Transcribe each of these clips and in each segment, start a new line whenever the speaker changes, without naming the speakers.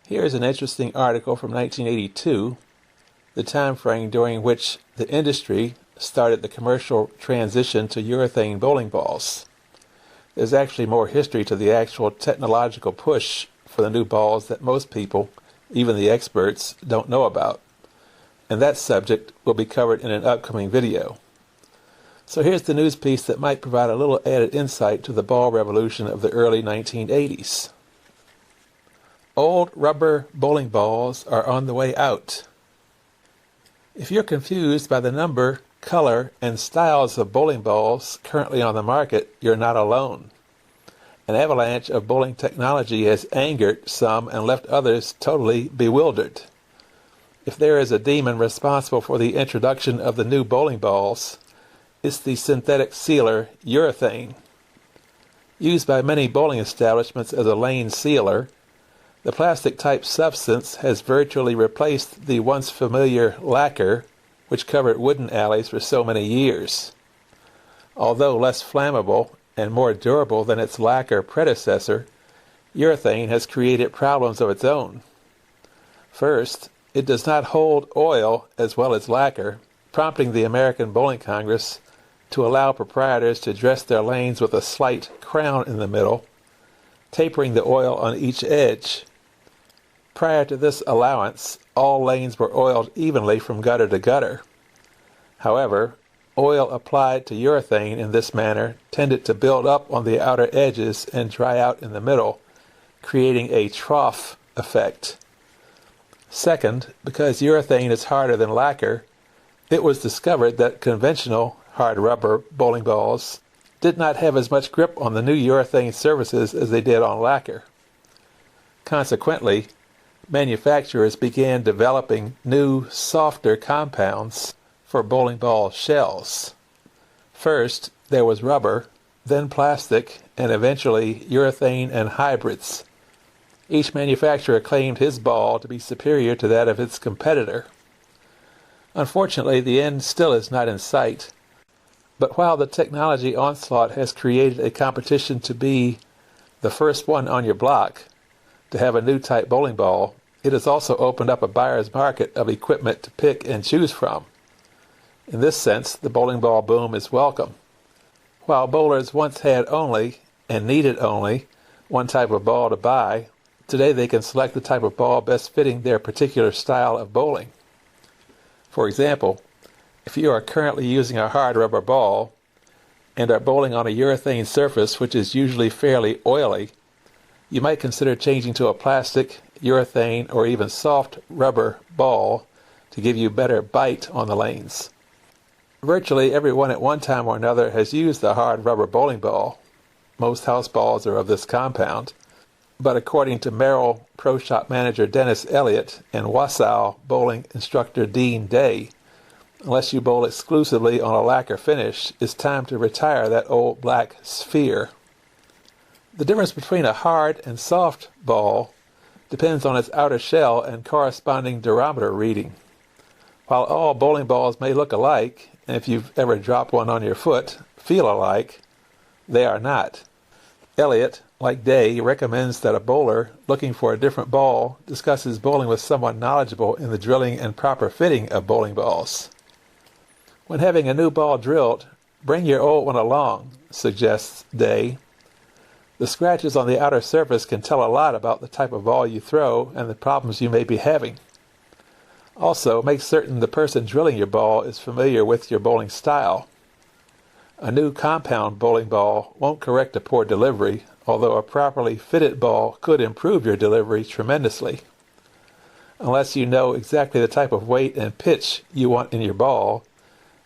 Here's an interesting article from 1982, the time frame during which the industry started the commercial transition to urethane bowling balls. There's actually more history to the actual technological push for the new balls that most people, even the experts, don't know about. And that subject will be covered in an upcoming video. So here's the news piece that might provide a little added insight to the ball revolution of the early 1980s. Old rubber bowling balls are on the way out. If you're confused by the number, color, and styles of bowling balls currently on the market, you're not alone. An avalanche of bowling technology has angered some and left others totally bewildered. If there is a demon responsible for the introduction of the new bowling balls, it's the synthetic sealer urethane. Used by many bowling establishments as a lane sealer, the plastic-type substance has virtually replaced the once familiar lacquer which covered wooden alleys for so many years. Although less flammable and more durable than its lacquer predecessor, urethane has created problems of its own. First, it does not hold oil as well as lacquer, prompting the American Bowling Congress to allow proprietors to dress their lanes with a slight crown in the middle, tapering the oil on each edge. Prior to this allowance, all lanes were oiled evenly from gutter to gutter. However, oil applied to urethane in this manner tended to build up on the outer edges and dry out in the middle, creating a trough effect. Second, because urethane is harder than lacquer, it was discovered that conventional hard rubber bowling balls did not have as much grip on the new urethane surfaces as they did on lacquer. Consequently, manufacturers began developing new, softer compounds for bowling ball shells. First, there was rubber, then plastic, and eventually urethane and hybrids. Each manufacturer claimed his ball to be superior to that of its competitor. Unfortunately, the end still is not in sight. But while the technology onslaught has created a competition to be the first one on your block to have a new type bowling ball, it has also opened up a buyer's market of equipment to pick and choose from. In this sense, the bowling ball boom is welcome. While bowlers once had only, and needed only, one type of ball to buy, today they can select the type of ball best fitting their particular style of bowling. For example, if you are currently using a hard rubber ball and are bowling on a urethane surface which is usually fairly oily, you might consider changing to a plastic, urethane, or even soft rubber ball to give you better bite on the lanes. Virtually everyone at one time or another has used a hard rubber bowling ball. Most house balls are of this compound, but according to Merrill Pro Shop manager Dennis Elliott and Wausau bowling instructor Dean Day, unless you bowl exclusively on a lacquer finish, it's time to retire that old black sphere. The difference between a hard and soft ball depends on its outer shell and corresponding durometer reading. While all bowling balls may look alike, and if you've ever dropped one on your foot, feel alike, they are not. Elliott, like Day, recommends that a bowler looking for a different ball discusses bowling with someone knowledgeable in the drilling and proper fitting of bowling balls. When having a new ball drilled, bring your old one along, suggests Day. The scratches on the outer surface can tell a lot about the type of ball you throw and the problems you may be having. Also, make certain the person drilling your ball is familiar with your bowling style. A new compound bowling ball won't correct a poor delivery, although a properly fitted ball could improve your delivery tremendously. Unless you know exactly the type of weight and pitch you want in your ball,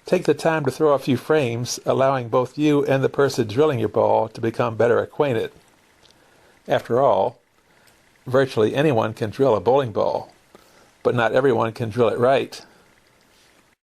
take the time to throw a few frames, allowing both you and the person drilling your ball to become better acquainted. After all, virtually anyone can drill a bowling ball, but not everyone can drill it right.